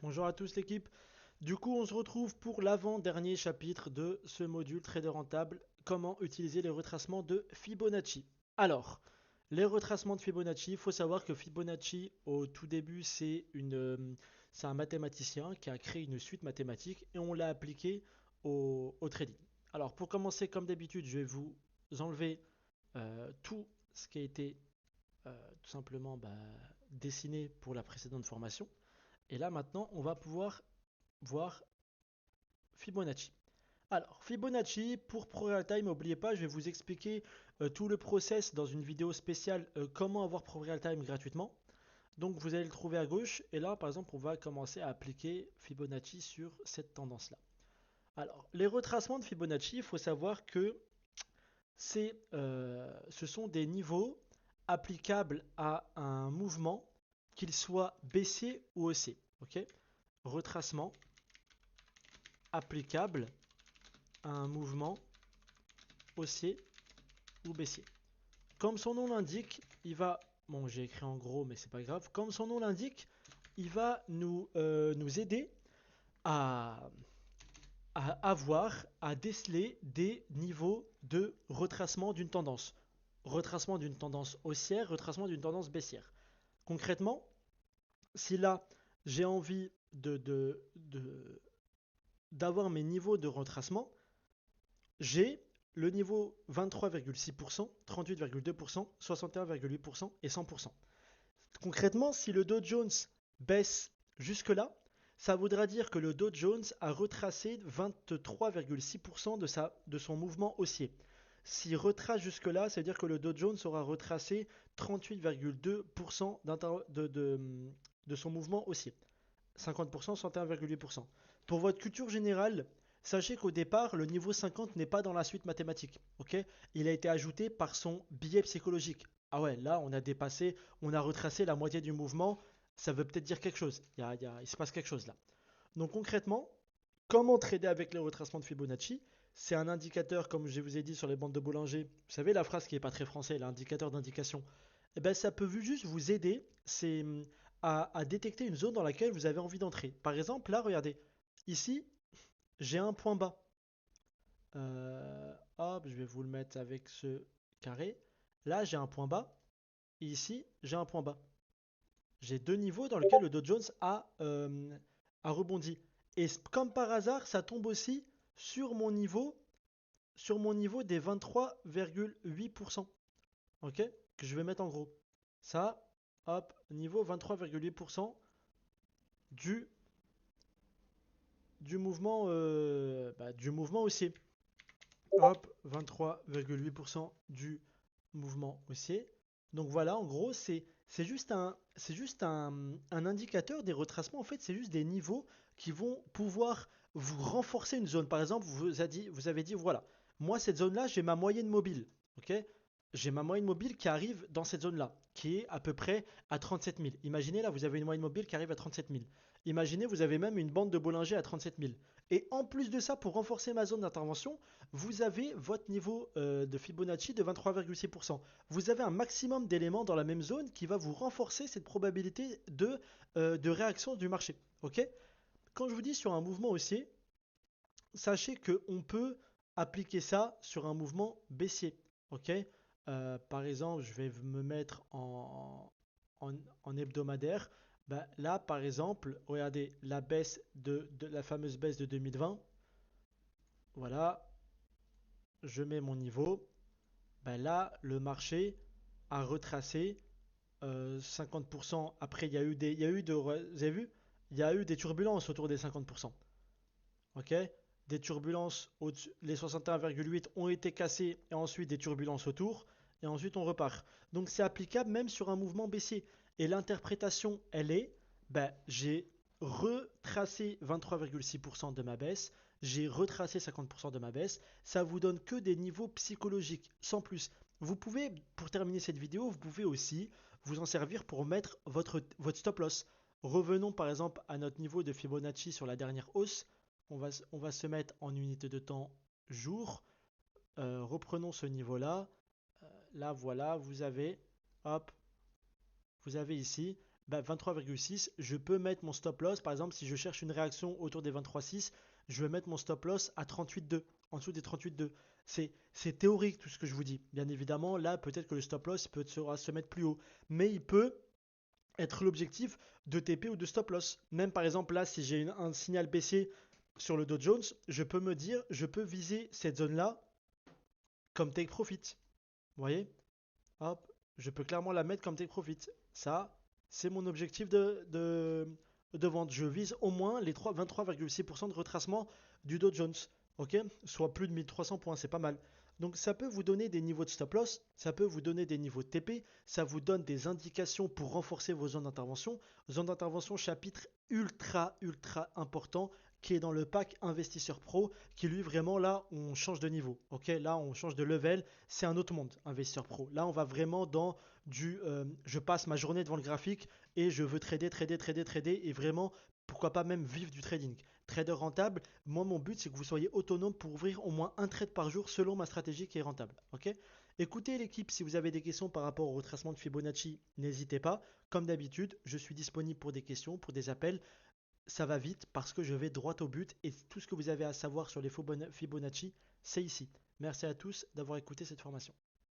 Bonjour à tous l'équipe. Du coup, on se retrouve pour l'avant-dernier chapitre de ce module Trader rentable, comment utiliser les retracements de Fibonacci. Alors, les retracements de Fibonacci, il faut savoir que Fibonacci, au tout début, c'est un mathématicien qui a créé une suite mathématique et on l'a appliqué au trading. Alors, pour commencer, comme d'habitude, je vais vous enlever tout ce qui a été tout simplement dessiné pour la précédente formation. Et là, maintenant, on va pouvoir voir Fibonacci. Alors, Fibonacci, pour ProRealTime, n'oubliez pas, je vais vous expliquer tout le process dans une vidéo spéciale comment avoir ProRealTime gratuitement. Donc, vous allez le trouver à gauche. Et là, par exemple, on va commencer à appliquer Fibonacci sur cette tendance-là. Alors, les retracements de Fibonacci, il faut savoir que ce sont des niveaux applicables à un mouvement, qu'il soit baissier ou haussier. Ok. Retracement applicable à un mouvement haussier ou baissier. Comme son nom l'indique, il va, bon j'ai écrit en gros mais c'est pas grave, comme son nom l'indique, il va nous aider à, à déceler des niveaux de retracement d'une tendance. Retracement d'une tendance haussière, retracement d'une tendance baissière. Concrètement, si là j'ai envie d'avoir mes niveaux de retracement, j'ai le niveau 23,6%, 38,2%, 61,8% et 100%. Concrètement, si le Dow Jones baisse jusque-là, ça voudra dire que le Dow Jones a retracé 23,6% de son mouvement haussier. S'il retrace jusque-là, ça veut dire que le Dow Jones aura retracé 38,2% de son mouvement haussier. 50%, 61,8%. Pour votre culture générale, sachez qu'au départ, le niveau 50 n'est pas dans la suite mathématique. Ok. Il a été ajouté par son biais psychologique. Ah ouais, là, on a dépassé, on a retracé la moitié du mouvement. Ça veut peut-être dire quelque chose. Il se passe quelque chose là. Donc concrètement, comment trader avec les retracements de Fibonacci? C'est un indicateur, comme je vous ai dit sur les bandes de Bollinger. Vous savez la phrase qui n'est pas très français, l'indicateur d'indication. Eh ben, ça peut juste vous aider à détecter une zone dans laquelle vous avez envie d'entrer. Par exemple, là, regardez, ici, j'ai un point bas. Hop, je vais vous le mettre avec ce carré. Là, j'ai un point bas. Et ici, j'ai un point bas. J'ai deux niveaux dans lesquels le Dow Jones a rebondi. Et comme par hasard, ça tombe aussi sur mon niveau, sur mon niveau des 23,8%. Ok? Que je vais mettre en gros. Ça, hop, niveau 23,8% du, du mouvement haussier. Hop, 23,8% du mouvement haussier. Donc voilà, en gros, c'est juste un indicateur des retracements. En fait, c'est juste des niveaux qui vont pouvoir vous renforcer une zone. Par exemple, vous avez dit, voilà, moi, cette zone-là, j'ai ma moyenne mobile. Ok. J'ai ma moyenne mobile qui arrive dans cette zone-là, qui est à peu près à 37 000. Imaginez, là, vous avez une moyenne mobile qui arrive à 37 000. Imaginez, vous avez même une bande de Bollinger à 37 000. Et en plus de ça, pour renforcer ma zone d'intervention, vous avez votre niveau de Fibonacci de 23,6%. Vous avez un maximum d'éléments dans la même zone qui va vous renforcer cette probabilité de réaction du marché. Ok. Quand je vous dis sur un mouvement haussier, sachez qu'on peut appliquer ça sur un mouvement baissier. Ok. Par exemple, je vais me mettre en hebdomadaire. Ben, là, par exemple, regardez la baisse de la fameuse baisse de 2020. Voilà, je mets mon niveau. Ben là, le marché a retracé 50%. Après, il y a eu vous avez vu, il y a eu des turbulences autour des 50%. Ok. Des turbulences, les 61,8 ont été cassés et ensuite des turbulences autour. Et ensuite, on repart. Donc, c'est applicable même sur un mouvement baissier. Et l'interprétation, elle est, ben, j'ai retracé 23,6% de ma baisse. J'ai retracé 50% de ma baisse. Ça vous donne que des niveaux psychologiques, sans plus. Vous pouvez, pour terminer cette vidéo, vous pouvez aussi vous en servir pour mettre votre stop loss. Revenons par exemple à notre niveau de Fibonacci sur la dernière hausse. On va se mettre en unité de temps jour. Reprenons ce niveau-là. Là, voilà, hop, vous avez ici bah, 23,6, je peux mettre mon stop loss. Par exemple, si je cherche une réaction autour des 23,6, je vais mettre mon stop loss à 38,2, en dessous des 38,2. C'est théorique tout ce que je vous dis. Bien évidemment, là, peut-être que le stop loss peut se mettre plus haut, mais il peut être l'objectif de TP ou de stop loss. Même par exemple, là, si j'ai un signal baissier sur le Dow Jones, je peux me dire, je peux viser cette zone-là comme take profit. Vous voyez? Hop, je peux clairement la mettre comme take profit. Ça, c'est mon objectif de vente. Je vise au moins les 23,6% de retracement du Dow Jones. Ok? Soit plus de 1300 points, c'est pas mal. Donc ça peut vous donner des niveaux de stop loss, ça peut vous donner des niveaux de TP, ça vous donne des indications pour renforcer vos zones d'intervention. Zone d'intervention, chapitre ultra important qui est dans le pack Investisseur Pro, qui lui vraiment là on change de niveau. Ok, là on change de level, c'est un autre monde, Investisseur Pro. Là on va vraiment dans du je passe ma journée devant le graphique et je veux trader et vraiment pourquoi pas même vivre du trading. Trader rentable, moi mon but c'est que vous soyez autonome pour ouvrir au moins un trade par jour selon ma stratégie qui est rentable. Ok. Écoutez l'équipe, si vous avez des questions par rapport au retracement de Fibonacci, n'hésitez pas. Comme d'habitude, je suis disponible pour des questions, pour des appels. Ça va vite parce que je vais droit au but et tout ce que vous avez à savoir sur les Fibonacci, c'est ici. Merci à tous d'avoir écouté cette formation.